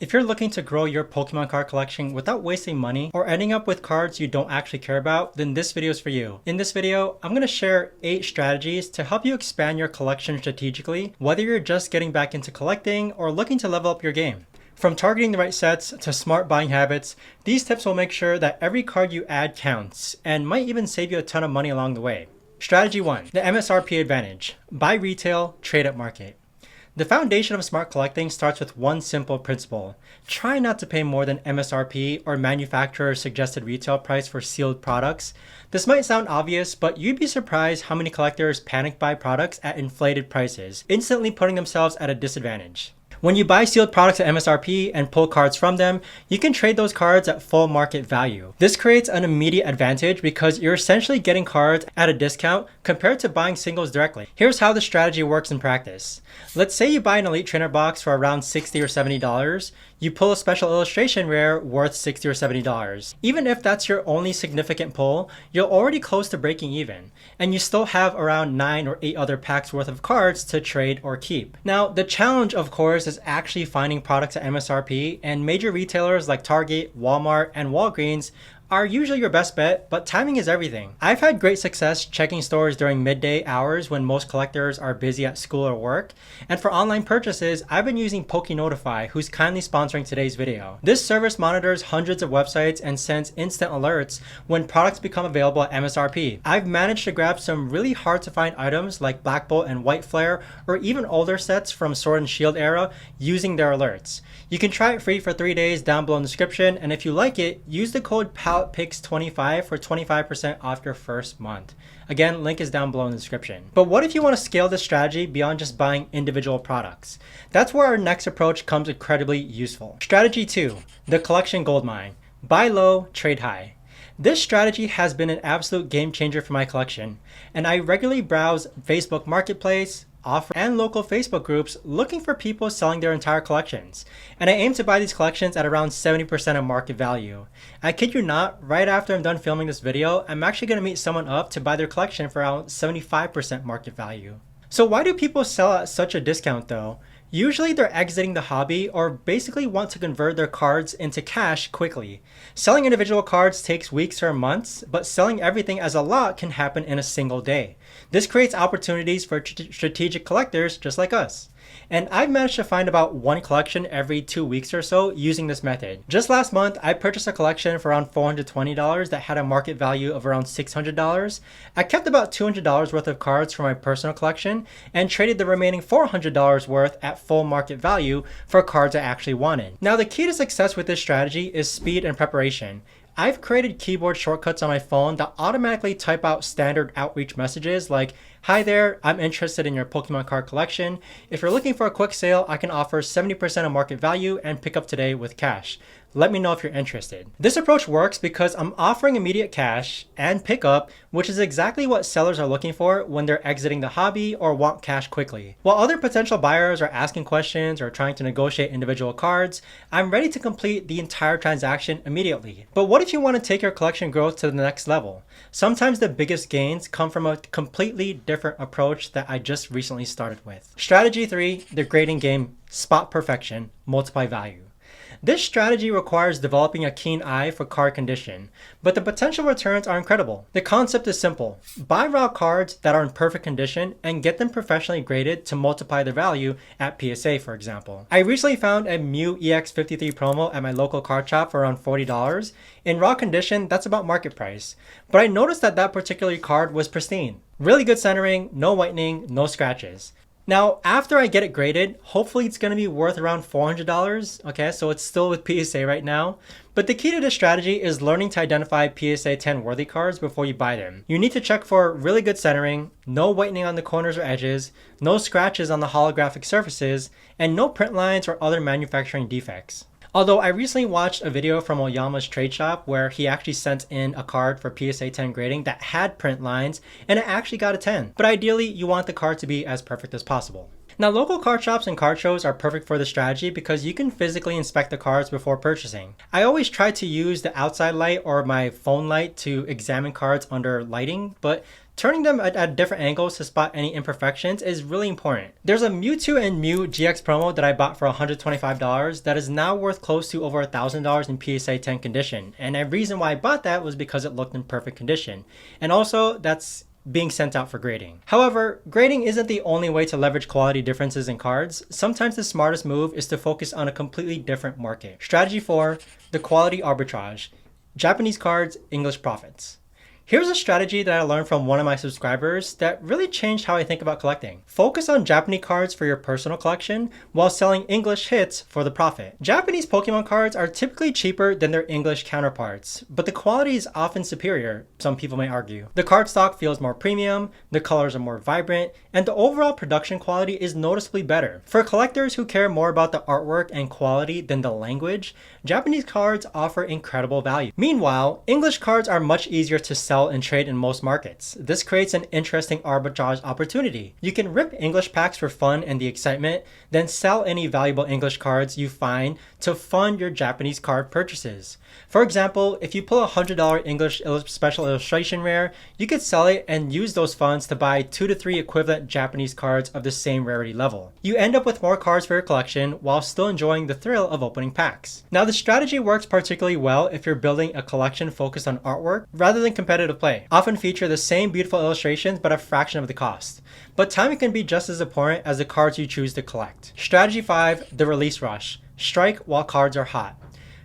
If you're looking to grow your Pokemon card collection without wasting money or ending up with cards you don't actually care about, then this video is for you. In this video, I'm going to share 8 strategies to help you expand your collection strategically, whether you're just getting back into collecting or looking to level up your game. From targeting the right sets to smart buying habits, these tips will make sure that every card you add counts and might even save you a ton of money along the way. Strategy 1. The MSRP advantage. Buy retail, trade at market. The foundation of smart collecting starts with one simple principle. Try not to pay more than MSRP or manufacturer's suggested retail price for sealed products. This might sound obvious, but you'd be surprised how many collectors panic buy products at inflated prices, instantly putting themselves at a disadvantage. When you buy sealed products at MSRP and pull cards from them, you can trade those cards at full market value. This creates an immediate advantage because you're essentially getting cards at a discount compared to buying singles directly. Here's how the strategy works in practice. Let's say you buy an Elite Trainer box for around $60 or $70. You pull a special illustration rare worth $60 or $70. Even if that's your only significant pull, you're already close to breaking even, and you still have around 9 or 8 other packs worth of cards to trade or keep. Now, the challenge, of course, is actually finding products at MSRP, and major retailers like Target, Walmart, and Walgreens are usually your best bet, but timing is everything. I've had great success checking stores during midday hours when most collectors are busy at school or work, and for online purchases, I've been using PokeNotify, who's kindly sponsoring today's video. This service monitors hundreds of websites and sends instant alerts when products become available at MSRP. I've managed to grab some really hard to find items like Black Bolt and White Flare, or even older sets from Sword and Shield era using their alerts. You can try it free for 3 days down below in the description, and if you like it, use the code PICS25 for 25% off your first month. Again, link is down below in the description. But what if you want to scale this strategy beyond just buying individual products? That's where our next approach comes incredibly useful. Strategy 2, the collection goldmine. Buy low, trade high. This strategy has been an absolute game changer for my collection, and I regularly browse Facebook Marketplace, offer, and local Facebook groups looking for people selling their entire collections. And I aim to buy these collections at around 70% of market value. I kid you not, right after I'm done filming this video, I'm actually going to meet someone up to buy their collection for around 75% market value. So why do people sell at such a discount though? Usually they're exiting the hobby or basically want to convert their cards into cash quickly. Selling individual cards takes weeks or months, but selling everything as a lot can happen in a single day. This creates opportunities for strategic collectors just like us. And I've managed to find about one collection every 2 weeks or so using this method. Just last month, I purchased a collection for around $420 that had a market value of around $600. I kept about $200 worth of cards for my personal collection and traded the remaining $400 worth at full market value for cards I actually wanted. Now, the key to success with this strategy is speed and preparation. I've created keyboard shortcuts on my phone that automatically type out standard outreach messages like, "Hi there, I'm interested in your Pokemon card collection. If you're looking for a quick sale, I can offer 70% of market value and pick up today with cash. Let me know if you're interested." This approach works because I'm offering immediate cash and pickup, which is exactly what sellers are looking for when they're exiting the hobby or want cash quickly. While other potential buyers are asking questions or trying to negotiate individual cards, I'm ready to complete the entire transaction immediately. But what if you want to take your collection growth to the next level? Sometimes the biggest gains come from a completely different approach that I just recently started with. Strategy 3, the grading game, spot perfection, multiply value. This strategy requires developing a keen eye for card condition, but the potential returns are incredible. The concept is simple. Buy raw cards that are in perfect condition and get them professionally graded to multiply their value at PSA, for example. I recently found a Mew EX53 promo at my local card shop for around $40. In raw condition, that's about market price. But I noticed that that particular card was pristine. Really good centering, no whitening, no scratches. Now, after I get it graded, hopefully it's going to be worth around $400. Okay, so it's still with PSA right now. But the key to this strategy is learning to identify PSA 10 worthy cards before you buy them. You need to check for really good centering, no whitening on the corners or edges, no scratches on the holographic surfaces, and no print lines or other manufacturing defects. Although I recently watched a video from Oyama's trade shop where he actually sent in a card for PSA 10 grading that had print lines and it actually got a 10. But ideally, you want the card to be as perfect as possible. Now, local card shops and card shows are perfect for this strategy because you can physically inspect the cards before purchasing. I always try to use the outside light or my phone light to examine cards under lighting, but Turning them at different angles to spot any imperfections is really important. There's a Mewtwo and Mew GX promo that I bought for $125 that is now worth close to over $1,000 in PSA 10 condition. And the reason why I bought that was because it looked in perfect condition. And also, that's being sent out for grading. However, grading isn't the only way to leverage quality differences in cards. Sometimes the smartest move is to focus on a completely different market. Strategy 4, the quality arbitrage. Japanese cards, English profits. Here's a strategy that I learned from one of my subscribers that really changed how I think about collecting. Focus on Japanese cards for your personal collection while selling English hits for the profit. Japanese Pokemon cards are typically cheaper than their English counterparts, but the quality is often superior, some people may argue. The card stock feels more premium, the colors are more vibrant, and the overall production quality is noticeably better. For collectors who care more about the artwork and quality than the language, Japanese cards offer incredible value. Meanwhile, English cards are much easier to sell and trade in most markets. This creates an interesting arbitrage opportunity. You can rip English packs for fun and the excitement, then sell any valuable English cards you find to fund your Japanese card purchases. For example, if you pull a $100 English special illustration rare, you could sell it and use those funds to buy 2 to 3 equivalent Japanese cards of the same rarity level. You end up with more cards for your collection while still enjoying the thrill of opening packs. Now, the strategy works particularly well if you're building a collection focused on artwork rather than competitive play. Often feature the same beautiful illustrations but a fraction of the cost. But timing can be just as important as the cards you choose to collect. Strategy 5, the release rush. Strike while cards are hot.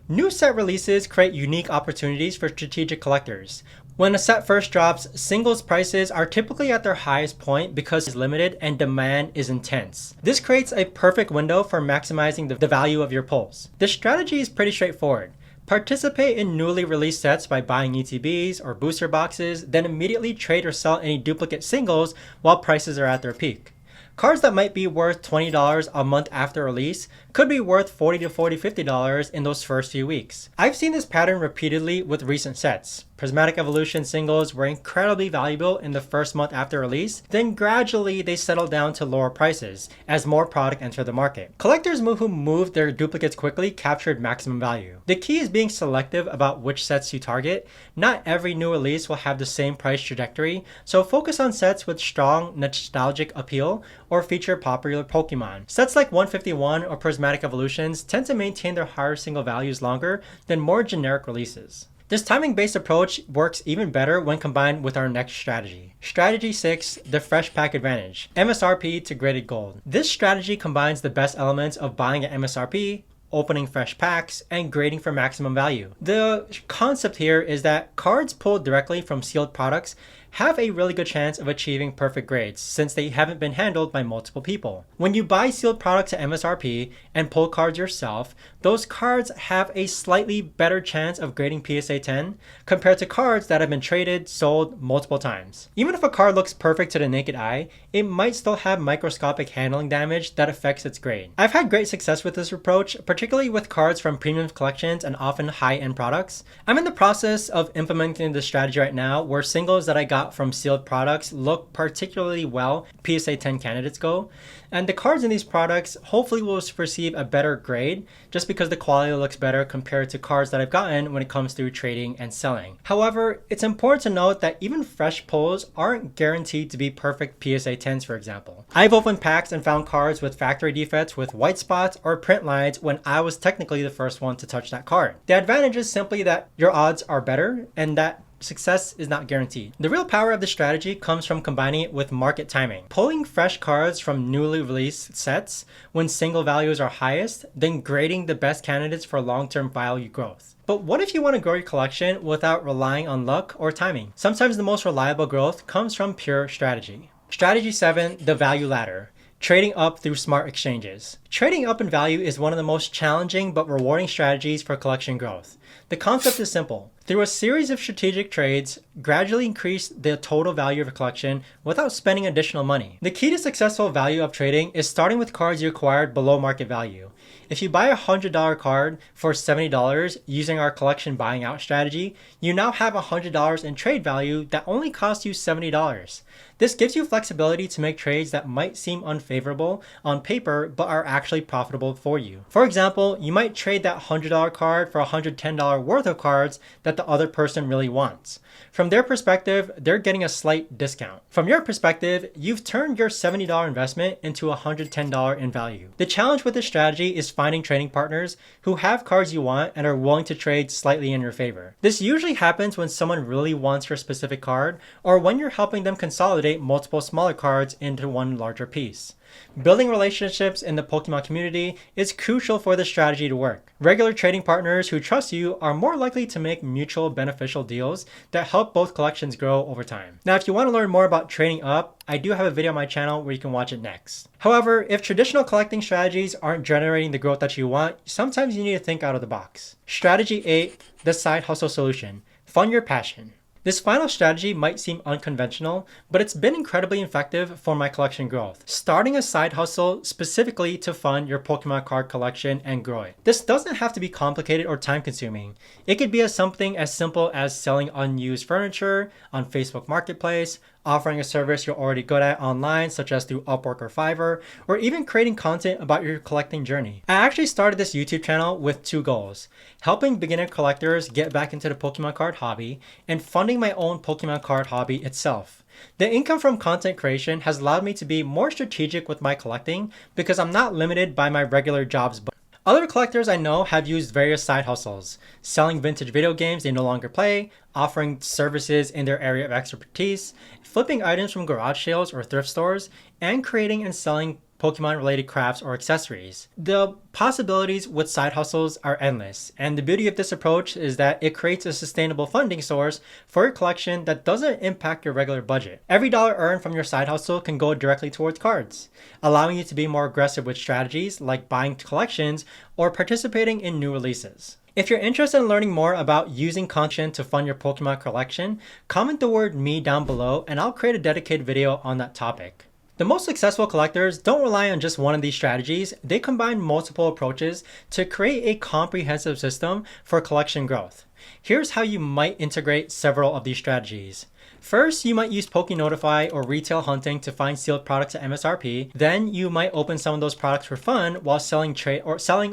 New set releases create unique opportunities for strategic collectors. When a set first drops, singles prices are typically at their highest point because it's limited and demand is intense. This creates a perfect window for maximizing the value of your pulls. The strategy is pretty straightforward. Participate in newly released sets by buying ETBs or booster boxes, then immediately trade or sell any duplicate singles while prices are at their peak. Cards that might be worth $20 a month after release could be worth $40 to $50 in those first few weeks. I've seen this pattern repeatedly with recent sets. Prismatic Evolution singles were incredibly valuable in the first month after release, then gradually they settled down to lower prices as more product entered the market. Collectors who moved their duplicates quickly captured maximum value. The key is being selective about which sets you target. Not every new release will have the same price trajectory, so focus on sets with strong nostalgic appeal or feature popular Pokemon. Sets like 151 or Prismatic Evolutions tend to maintain their higher single values longer than more generic releases. This timing-based approach works even better when combined with our next strategy. Strategy 6, the fresh pack advantage. MSRP to graded gold. This strategy combines the best elements of buying at MSRP, opening fresh packs, and grading for maximum value. The concept here is that cards pulled directly from sealed products have a really good chance of achieving perfect grades since they haven't been handled by multiple people. When you buy sealed products at MSRP and pull cards yourself, those cards have a slightly better chance of grading PSA 10 compared to cards that have been traded, sold multiple times. Even if a card looks perfect to the naked eye, it might still have microscopic handling damage that affects its grade. I've had great success with this approach, particularly with cards from premium collections and often high-end products. I'm in the process of implementing this strategy right now where singles that I got from sealed products look particularly well PSA 10 candidates go, and the cards in these products hopefully will receive a better grade just because the quality looks better compared to cards that I've gotten when it comes to trading and selling. However, it's important to note that even fresh pulls aren't guaranteed to be perfect PSA 10s, for example. I've opened packs and found cards with factory defects with white spots or print lines when I was technically the first one to touch that card. The advantage is simply that your odds are better and that success is not guaranteed. The real power of the strategy comes from combining it with market timing. Pulling fresh cards from newly released sets when single values are highest, then grading the best candidates for long-term value growth. But what if you want to grow your collection without relying on luck or timing? Sometimes the most reliable growth comes from pure strategy. Strategy 7, the value ladder. Trading up through smart exchanges. Trading up in value is one of the most challenging but rewarding strategies for collection growth. The concept is simple. Through a series of strategic trades, gradually increase the total value of your collection without spending additional money. The key to successful value up trading is starting with cards you acquired below market value. If you buy a $100 card for $70 using our collection buying out strategy, you now have $100 in trade value that only cost you $70. This gives you flexibility to make trades that might seem unfavorable on paper but are actually profitable for you. For example, you might trade that $100 card for $110 worth of cards that the other person really wants. From their perspective, they're getting a slight discount. From your perspective, you've turned your $70 investment into $110 in value. The challenge with this strategy is finding trading partners who have cards you want and are willing to trade slightly in your favor. This usually happens when someone really wants your specific card or when you're helping them consolidate multiple smaller cards into one larger piece. Building relationships in the Pokemon community is crucial for this strategy to work. Regular trading partners who trust you are more likely to make mutual beneficial deals that help both collections grow over time. Now, if you want to learn more about trading up, I do have a video on my channel where you can watch it next. However, if traditional collecting strategies aren't generating the growth that you want, sometimes you need to think out of the box. Strategy 8, the side hustle solution. Fund your passion. This final strategy might seem unconventional, but it's been incredibly effective for my collection growth. Starting a side hustle specifically to fund your Pokemon card collection and grow it. This doesn't have to be complicated or time-consuming. It could be something as simple as selling unused furniture on Facebook Marketplace, offering a service you're already good at online, such as through Upwork or Fiverr, or even creating content about your collecting journey. I actually started this YouTube channel with two goals: helping beginner collectors get back into the Pokemon card hobby, and funding my own Pokemon card hobby itself. The income from content creation has allowed me to be more strategic with my collecting because I'm not limited by my regular jobs. Other collectors I know have used various side hustles, selling vintage video games they no longer play, offering services in their area of expertise, flipping items from garage sales or thrift stores, and creating and selling Pokemon-related crafts or accessories. The possibilities with side hustles are endless, and the beauty of this approach is that it creates a sustainable funding source for your collection that doesn't impact your regular budget. Every dollar earned from your side hustle can go directly towards cards, allowing you to be more aggressive with strategies like buying collections or participating in new releases. If you're interested in learning more about using content to fund your Pokemon collection, comment the word "me" down below and I'll create a dedicated video on that topic. The most successful collectors don't rely on just one of these strategies. They combine multiple approaches to create a comprehensive system for collection growth. Here's how you might integrate several of these strategies. First, you might use PokeNotify or retail hunting to find sealed products at MSRP. Then you might open some of those products for fun while selling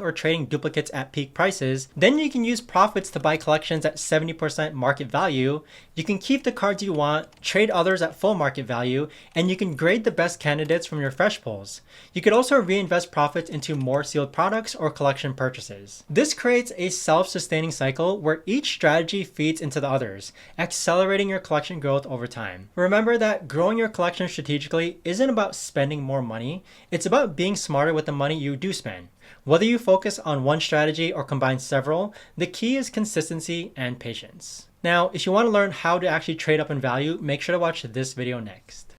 or trading duplicates at peak prices. Then you can use profits to buy collections at 70% market value. You can keep the cards you want, trade others at full market value, and you can grade the best candidates from your fresh pulls. You could also reinvest profits into more sealed products or collection purchases. This creates a self-sustaining cycle where each strategy feeds into the others, accelerating your collection growth over time. Remember that growing your collection strategically isn't about spending more money, it's about being smarter with the money you do spend. Whether you focus on one strategy or combine several, the key is consistency and patience. Now, if you want to learn how to actually trade up in value, make sure to watch this video next.